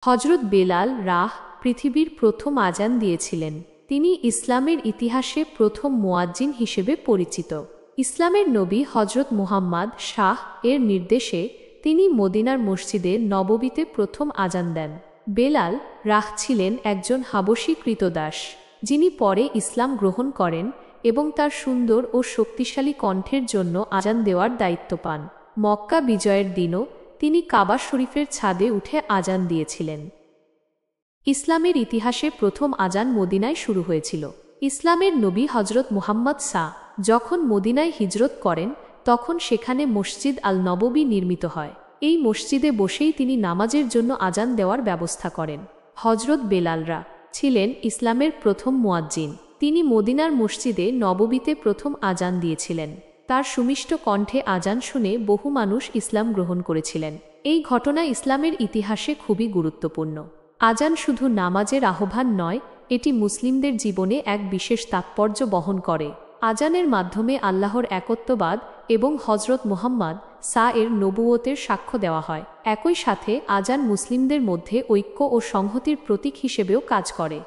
হজরত বেলাল রাহ পৃথিবীর প্রথম আজান দিয়েছিলেন। তিনি ইসলামের ইতিহাসে প্রথম মুয়াজ্জিন হিসেবে পরিচিত। ইসলামের নবী হজরত মুহাম্মদ শাহ এর নির্দেশে তিনি মদিনার মসজিদে নববীতে প্রথম আজান দেন। বেলাল রাহ ছিলেন একজন হাবশী কৃতদাস, যিনি পরে ইসলাম গ্রহণ করেন এবং তার সুন্দর ও শক্তিশালী কণ্ঠের জন্য আজান দেওয়ার দায়িত্ব পান। মক্কা বিজয়ের দিনও তিনি কাবা শরীফের ছাদে উঠে আজান দিয়েছিলেন। ইসলামের ইতিহাসে প্রথম আজান মদিনায় শুরু হয়েছিল। ইসলামের নবী হজরত মুহাম্মদ যখন মদিনায় হিজরত করেন, তখন সেখানে মসজিদ আল নববী নির্মিত হয়। এই মসজিদে বসেই তিনি নামাজের জন্য আজান দেওয়ার ব্যবস্থা করেন। হজরত বেলালরা ছিলেন ইসলামের প্রথম মুয়াজ্জিন। তিনি মদিনার মসজিদে নববীতে প্রথম আজান দিয়েছিলেন। তার সুমিষ্ট কণ্ঠে আজান শুনে বহু মানুষ ইসলাম গ্রহণ করেছিলেন। এই ঘটনা ইসলামের ইতিহাসে খুবই গুরুত্বপূর্ণ। আজান শুধু নামাজের আহ্বান নয়, এটি মুসলিমদের জীবনে এক বিশেষ তাৎপর্য বহন করে। আজানের মাধ্যমে আল্লাহর একত্ববাদ এবং হজরত মুহাম্মদ এর নবুয়তের সাক্ষ্য দেওয়া হয়। একই সাথে আজান মুসলিমদের মধ্যে ঐক্য ও সংহতির প্রতীক হিসেবেও কাজ করে।